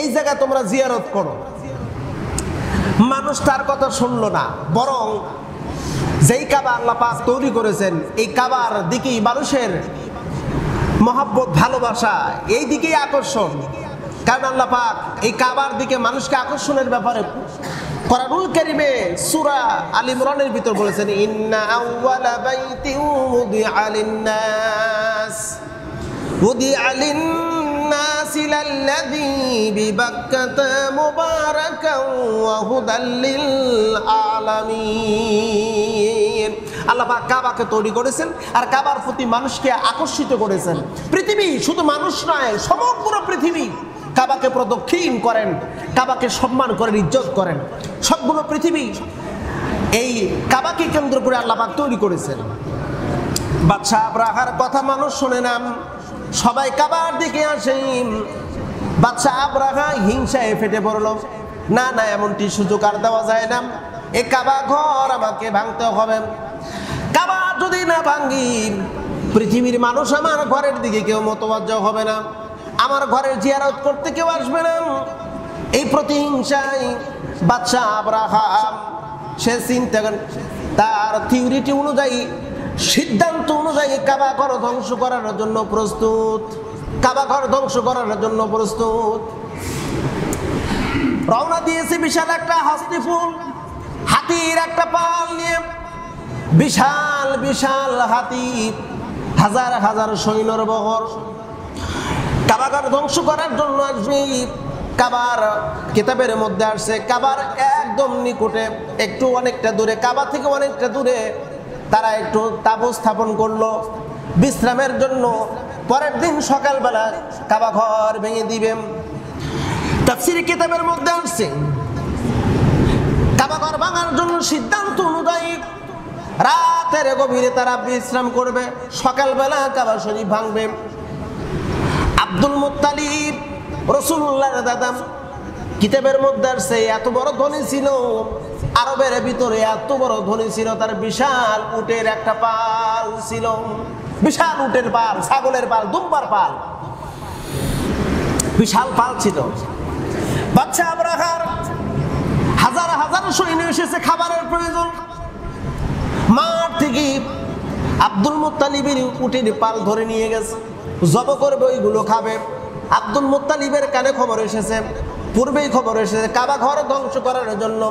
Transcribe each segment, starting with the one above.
এই জায়গা তোমরা জিয়ারত করো। মানুষ তার কথা শুনলো না, বরং যেই কাবা আল্লাহ পাক তৈরি করেছেন এই কাবার দিকেই মানুষের মহব্বত, ভালোবাসা এই দিকেই আকর্ষণ। কারণ আল্লাহ পাক এই কাবার দিকে মানুষকে আকর্ষণের ব্যাপারে কোরআনুল কারীমে সূরা আল ইমরানের ভিতর বলেছেন, ইন্না আউওয়ালা বাইতিন উদিআ লিন-নাস লাল্লাযী বিবাক্কাতা মুবারাকান ওয়া হুদাল লিল আলামিন। আল্লাহ পাক কাবাকে তৈরি করেছেন আর কাবার প্রতি মানুষকে আকর্ষিত করেছেন। পৃথিবী শুধু মানুষ নয়, সমগ্র পৃথিবী কাবাকে প্রদক্ষিণ করেন, কাবাকে সম্মান করেন, ইজ্জত করেন। সবগুলো পৃথিবী এই কাবাকে কেন্দ্র করে আল্লাহ পাক তৈরি করেছেন। বাদশা আবরাহার কথা মানুষ শুনে না, সবাই কাবার দিকে আসে। বাদশা আবরাহা হিংসায় ফেটে পড়ল, না না, এমনটি সুযোগ আর দেওয়া যায় না, এ কাবা ঘর আমাকে ভাঙতে হবে। কাবা যদি না ভাঙি পৃথিবীর মানুষ আমার ঘরের দিকে কেউ মতবাজ্য হবে না, আমার ঘরের জিয়ারত করতে কেউ আসবে না। এই প্রতিহিংসায় বাদশা আবরাহা সে চিন্তা তার থিওরিটি অনুযায়ী, সিদ্ধান্ত অনুযায়ী কাবা ঘর ধ্বংস করার জন্য প্রস্তুত, কাবা ঘর ধ্বংস করার জন্য প্রস্তুত। রওনা দিয়েছে বিশাল একটা হস্তিফুল, হাতির একটা পাল নিয়ে। বিশাল বিশাল হাতি, হাজার হাজার সৈন্যর বহর কাবা ঘর ধ্বংস করার জন্য আসবে। কাবার কিতাবের মধ্যে আসছে কাবার একদম নিকটে, একটু অনেকটা দূরে, কাবা থেকে অনেকটা দূরে তারা একটু তাঁবু স্থাপন করলো বিশ্রামের জন্য। পরের দিন সকালবেলা কাবা ঘর ভেঙে দিবেন। তাফসীর কিতাবের মধ্যে আসছে কাবা ঘর ভাঙার জন্য সিদ্ধান্ত অনুযায়ী রাতের গভীরে তারা বিশ্রাম করবে, সকালবেলা কাবা শরীফ ভাঙবে। আব্দুল মুত্তালিব রাসূলুল্লাহর দাদা, কিতাবের মধ্যে আসছে এত বড় ধনী ছিল, আরবের ভিতরে এত বড় ধনী ছিল, তার বিশাল উটের একটা পাল ছিল, বিশাল উটের পাল, ছাগলের পাল, দুম্বার পাল, বিশাল পাল ছিল। বাদশা আবরাহার হাজার হাজার সৈন্য এসেছে, খাবারের প্রয়োজন। মাঠ থেকে আব্দুল মুত্তালিবের উটের পাল ধরে নিয়ে গেছে, জব করবে, ওইগুলো খাবে। আব্দুল মুত্তালিবের কানে খবর এসেছে, পূর্বেই খবর এসেছে কাবা ঘর ধ্বংস করার জন্য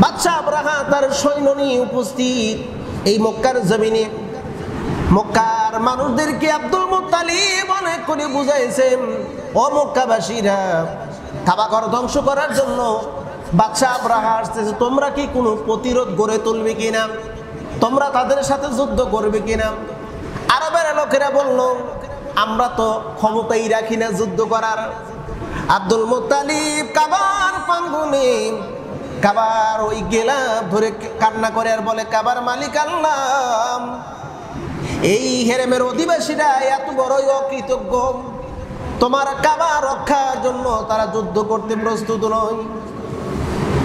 বাদশা আবরাহা তার সৈন্য নিয়ে উপস্থিত এই মক্কার জমিনে। মক্কার মানুষদেরকে আব্দুল মুত্তালিব অনেক করে বুঝাইছেন, ও মক্কাবাসীরা, কাবা ঘর ধ্বংস করার জন্য বাদশা আবরাহা আসতেছে, তোমরা কি কোনো প্রতিরোধ গড়ে তুলবে কিনা, তোমরা তাদের সাথে যুদ্ধ করবে কিনা? আরবের লোকেরা বলল, আমরা তো ক্ষমতাই রাখি না যুদ্ধ করার। আব্দুল মুত্তালিব কাবার প্রাঙ্গণে কাবার ওই গেলাপ ধরে কান্না করে আর বলে, কাবার মালিক আল্লাহ, এই হেরেমের অধিবাসীরা এত বড়ই অকৃতজ্ঞ, তোমার কাবা রক্ষার জন্য তারা যুদ্ধ করতে প্রস্তুত নয়।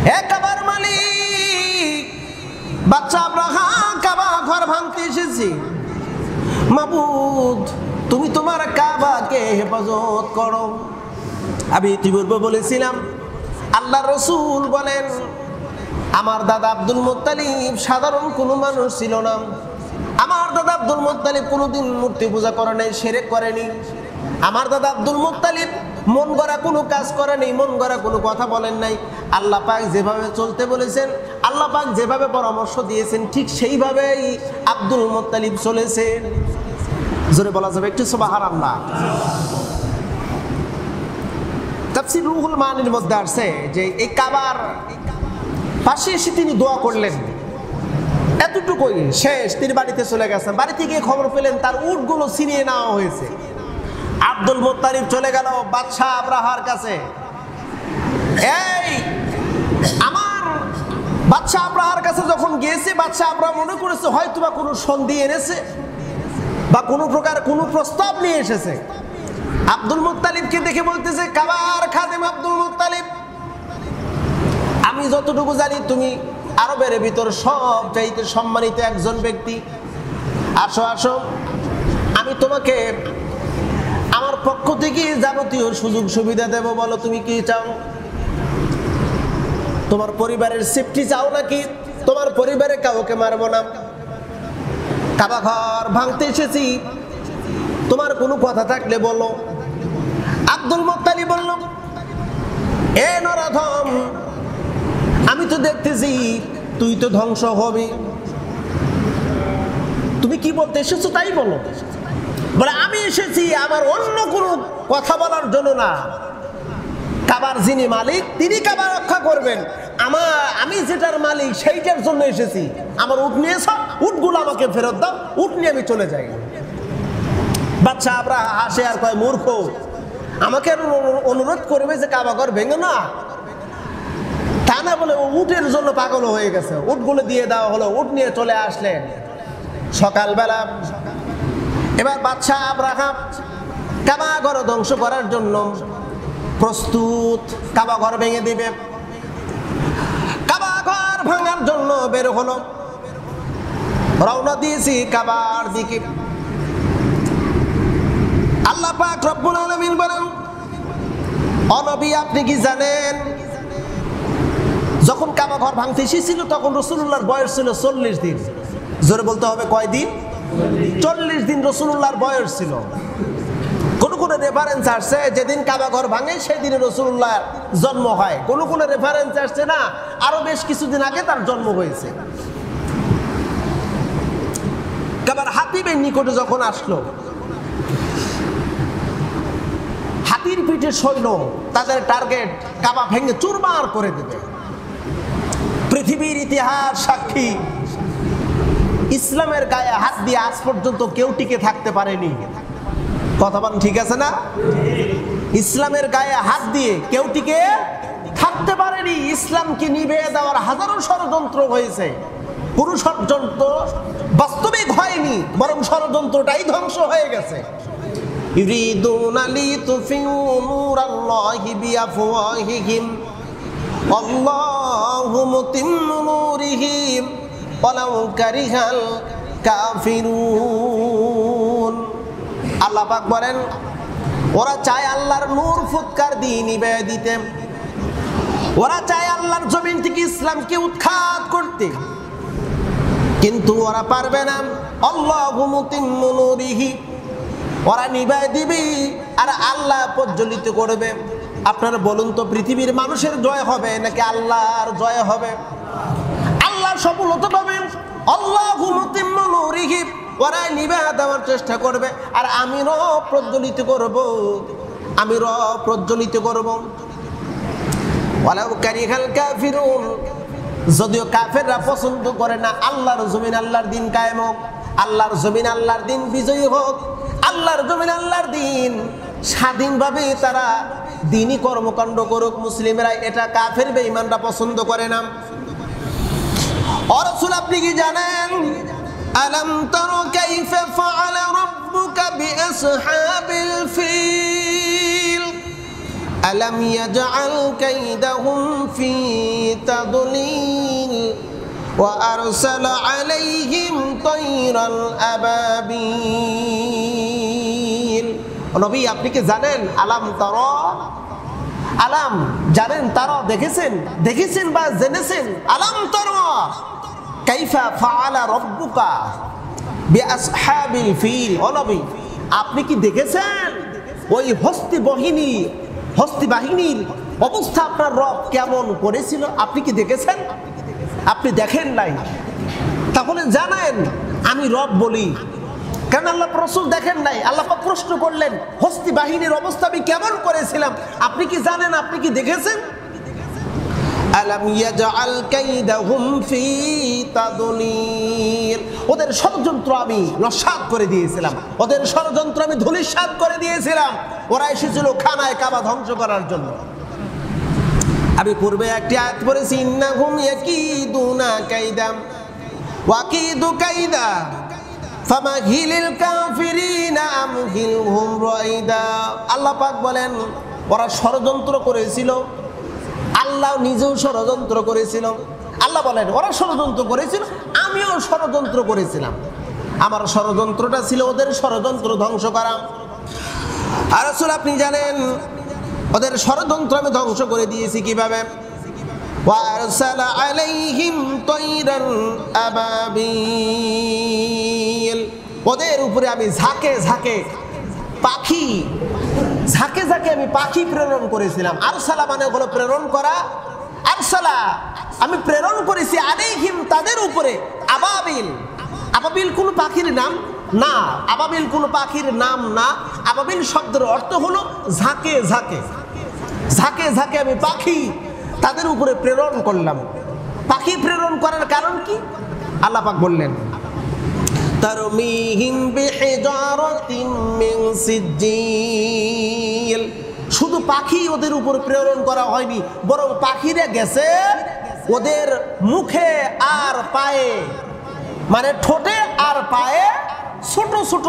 হে কাবার মালিক, বাদশা আবরাহা কাবা ঘর ভাঙতে এসেছি, মাবুদ তুমি তোমার কাবাকে হেফাজত করো। আমি ইতিপূর্বে বলেছিলাম আল্লাহ রসুল বলেন, আমার দাদা আব্দুল মুত্তালিব সাধারণ কোনো মানুষ ছিল না। আমার দাদা আব্দুল মুত্তালিব কোনোদিন মূর্তি পূজা করে নাই, শিরক করেনি। আমার দাদা আব্দুল মুত্তালিব মন গড়া কোনো কাজ করেনি, মন গড়া কোনো কথা বলেন নাই। আল্লাহ পাক যেভাবে চলতে বলেছেন, আল্লাহ পাক যেভাবে পরামর্শ দিয়েছেন, ঠিক সেইভাবেই আব্দুল মুত্তালিব চলেছেন। জোরে বলা যাবে একটু সুবহানাল্লাহ। তাফসীর রুহুল মানির মধ্যে আছে যে এই কাবার পাশে এসে তিনি দোয়া করলেন, এতটুকুই শেষ। তিনি বাড়িতে চলে গেছেন, বাড়িতে গিয়ে খবর পেলেন তার উটগুলো ছিনিয়ে নেওয়া হয়েছে। আব্দুল মুত্তালিব চলে গেল বাদশা আবরাহার কাছে। এই আমার বাদশা আবরাহার কাছে যখন গিয়েছে, বাদশা আবরাহা মনে করেছে হয়তো বা কোনো সন্ধি এনেছে বা কোনো প্রকার কোনো প্রস্তাব নিয়ে এসেছে। আব্দুল মুত্তালিবকে দেখে বলতেছে, কাবার খাদেম আব্দুল মুত্তালিব, আমি যতটুকু জানি তুমি আরবের ভিতর সবচাইতে সম্মানিত একজন ব্যক্তি। আসো আসো, আমি তোমাকে আমার পক্ষ থেকে যাবতীয় সুযোগ সুবিধা দেব, বলো তুমি কি চাও? তোমার পরিবারের সেফটি চাও নাকি তোমার পরিবারে কাউকে মারবো না? কাবা ঘর ভাঙতে এসেছি, তোমার কোনো কথা থাকলে বলো। আব্দুল মুত্তালিব বলল, এ নরাধম, আমি তো দেখতেছি তুই তো ধ্বংস হবি, তুমি কি বলতে এসেছো তাই বলো। বলে, আমি এসেছি আমার অন্য কোনো কথা বলার জন্য না, কাবার যিনি মালিক তিনি কাবা রক্ষা করবেন, আমি যেটার মালিক সেইটার জন্য এসেছি। আমার উট নিয়েছ, উটগুলো আমাকে ফেরত দাও, উট নিয়ে আমি চলে যাই। বাচ্চা আবরাহা হাসে আর কয়, মূর্খ, আমাকে অনুরোধ করবে যে কাবা ঘর ভেঙো না, তা না বলে ও উটের জন্য পাগল হয়ে গেছে। উটগুলো দিয়ে দেওয়া হলো, উট নিয়ে চলে আসলেন সকালবেলা। এবার বাদশা আবরাহা কাবা ঘর ধ্বংস করার জন্য প্রস্তুত, কাবা ঘর ভেঙে দিবে। কাবা ঘর ভাঙার জন্য বের হলো, রওনা দিয়েছি কাবার দিকে। আল্লাহ পাক রব্বুল আলামিন বলেন, ও নবী, আপনি কি জানেন যখন কাবা ঘর ভাঙতে এসেছিল তখন রাসূলুল্লাহর বয়স ছিল 40 দিন। জোরে বলতে হবে, কয় দিন? 40 দিন রাসূলুল্লাহর বয়স ছিল। কোন কোন রেফারেন্স আসছে যেদিন কাবা ঘর ভাঙে সেই দিনে রাসূলুল্লাহর জন্ম হয়, কোন কোন রেফারেন্স আসছে না আরো বেশ কিছুদিন আগে তার জন্ম হয়েছে। কাবার হাতিবের নিকটে যখন আসলো, হাতির পিঠে সৈন্য, তাদের টার্গেট কাবা ভেঙে চুরমার করে দেবে। পৃথিবীর ইতিহাস সাক্ষী, ইসলামের গায়ে হাত দিয়ে আজ পর্যন্ত কেউ টিকে থাকতে পারেনি। কথা বলেন ঠিক আছে না? ইসলামের গায়ে হাত দিয়ে কেউ টিকে থাকতে পারেনি। ইসলামকে নিভিয়ে দেওয়ার হাজারো ষড়যন্ত্র হয়েছে, কোনো ষড়যন্ত্র বাস্তবিক হয়নি, বরং ষড়যন্ত্রটাই ধ্বংস হয়ে গেছে। ইউরিদুনা লিতুফিউ নূরাল্লাহি বিআফওয়াহিহিম আল্লাহু মুতিম্মু নূরিহি ওয়ালাউ কারিহাল কাফিরুন। আল্লাহ পাক বলেন, ওরা চায় আল্লাহর নূর ফুৎকার দিয়ে নিভিয়ে দিতে, ওরা চায় আল্লাহর জমিন থেকে ইসলামকে উৎখাত করতে, কিন্তু ওরা পারবে না। আল্লাহু মুতিম্মু নূরিহি, ওরা নিভিয়ে দিবে আর আল্লাহ প্রজ্বলিত করবে। আপনারা বলুন তো, পৃথিবীর মানুষের জয় হবে নাকি আল্লাহর জয় হবে? আল্লাহর সফলতা পাবেন। আল্লাহু মুতিম্মু নূরিহি, ওরা নিভিয়ে দেওয়ার চেষ্টা করবে আর আমি রব প্রজ্বলিত করব, আমি রব প্রজ্বলিত করব। ওয়ালাউ কারিহাল কাফিরুন, যদিও কাফেররা পছন্দ করে না আল্লাহর জমিন আল্লাহর দিন কায়েম হোক, আল্লাহর জমিন আল্লাহর দিন বিজয়ী হোক, আল্লাহর জমিন আল্লাহর দিন স্বাধীনভাবে তারা দিনই কর্মকাণ্ড করুক, মুসলিমরা এটা কাফের বেঈমানরা পছন্দ করে না। ও রাসূল, আপনি কি জানেন, আলাম তারা কাইফা ফাআলা রাব্বুকা বিআসহাবিল ফিল আলাম ইয়াজআল কাইদাহুম ফি তাদলিল ওয়া আরসালা আলাইহিম তায়রাল আবাবিল। নবী, আপনি কি জানেন, আলাম তারা, আলাম জানেন, তারা দেখেছেন, দেখেছেন বা জেনেছেন, আলাম তারা কাইফা ফাআলা রাব্বুকা বিআসহাবিল ফিল। ও নবী, আপনি কি দেখেছেন ওই হস্তি বাহিনীর অবস্থা আপনার রব কেমন করেছিল? আপনি কি দেখেছেন? আপনি দেখেন নাই, তাহলে জানেন আমি রব বলি কেন? আল্লাহ রাসূল দেখেন নাই, আল্লাহ পাক প্রশ্ন করলেন হস্তি বাহিনীর অবস্থা আমি কেমন করেছিলাম, আপনি কি জানেন, আপনি কি দেখেছেন? আলাম ইয়াজআল কাইদাহুম ফি তাদলিল, ওদের ষড়যন্ত্র আমি নস্যাৎ করে দিয়েছিলাম, ওদের ষড়যন্ত্র আমি ধূলিসাৎ করে দিয়েছিলাম। ওরা এসেছিল খানায় কাবা ধ্বংস করার জন্য। আমি পূর্বে একটি আয়াত পড়েছি, ইন্নাহুম ইয়াকিদুনা কাইদাম ওয়াকিদু কাইদা ফামাহিলিল কাফিরিনা আমহিলহুম রাইদা। আল্লাহ পাক বলেন, ওরা ষড়যন্ত্র করেছিল, আল্লাহ নিজেও ষড়যন্ত্র করেছিল। আল্লাহ বলেন, ওরা ষড়যন্ত্র করেছিল, আমিও ষড়যন্ত্র করেছিলাম। আমার ষড়যন্ত্রটা ছিল ওদের ষড়যন্ত্র ধ্বংস করা। আর রাসূল আপনি জানেন ওদের ষড়যন্ত্র আমি ধ্বংস করে দিয়েছি কিভাবে? ওয়ারসালা আলাইহিম তায়রান আবাবিল, ওদের উপরে আমি ঝাঁকে ঝাঁকে পাখি, ঝাঁকে ঝাঁকে আমি পাখি প্রেরণ করেছিলাম। আরসালা মানে হলো প্রেরণ করা। আরসালা আমি প্রেরণ করেছি আলাইহিম তাদের উপরে আবাবিল। আবাবিল কোন পাখির নাম না, আবাবিল কোন পাখির নাম না। আবাবিল শব্দের অর্থ হলো ঝাঁকে ঝাঁকে, ঝাঁকে ঝাঁকে আমি পাখি তাদের উপরে প্রেরণ করলাম। পাখি প্রেরণ করার কারণ কি? আল্লাহ পাক বললেন তারমিহিম বিহিজারাতিন মিন সিজ্জিল, শুধু পাখি ওদের উপর প্রেরণ করা হয়নি, বরং পাখিরা গেছে ওদের মুখে আর পায়ে, মানে ঠোঁটে আর পায়ে ছোট ছোট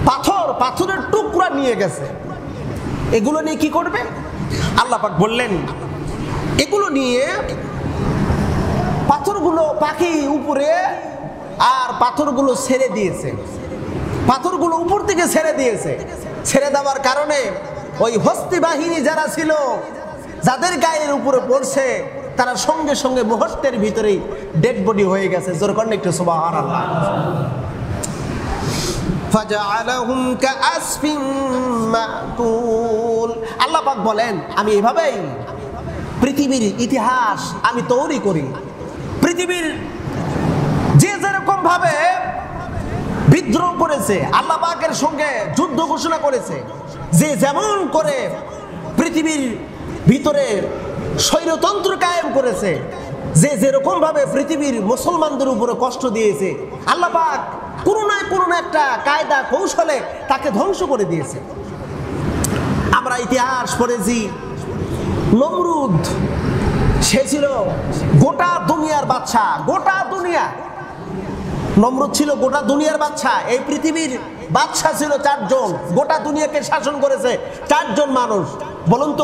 পাথর, পাথরের টুকরা নিয়ে গেছে। এগুলো নিয়ে কি করবে? আল্লাহ পাক বললেন এগুলো নিয়ে পাথরগুলো পাখি উপরে আর পাথরগুলো ছেড়ে দিয়েছে, পাথরগুলো উপর থেকে ছেড়ে দিয়েছে। ছেড়ে দেওয়ার কারণে ওই হস্তি বাহিনী যারা ছিল, যাদের গায়ের উপরে পড়ছে, তারা সঙ্গে সঙ্গে মুহূর্তের ভিতরেই ডেড বডি হয়ে গেছে। জোর করেন একটু সুবহানাল্লাহ। ফাজআলাহুম কাআসফিন মাকুল, আল্লাহ পাক বলেন আমি এভাবেই পৃথিবীর ইতিহাস আমি তৈরি করি। পৃথিবীর যে যেরকম ভাবে বিদ্রোহ করেছে, আল্লাহ পাকের সঙ্গে যুদ্ধ ঘোষণা করেছে, যে যেমন করে পৃথিবীর ভিতরে স্বৈরতন্ত্র কায়েম করেছে, যে যেরকম ভাবে পৃথিবীর মুসলমানদের উপরে কষ্ট দিয়েছে, আল্লাহ পাক কোনো না একটা কায়দা কৌশলে তাকে ধ্বংস করে দিয়েছে। আমরা ইতিহাস পড়েছি, নমরুদ সে ছিল গোটা দুনিয়ার বাদশা, গোটা দুনিয়া। নমরুদ ছিল গোটা দুনিয়ার বাদশা। এই পৃথিবীর বাদশা ছিল 4 জন, গোটা দুনিয়াকে শাসন করেছে 4 জন মানুষ। বলুন তো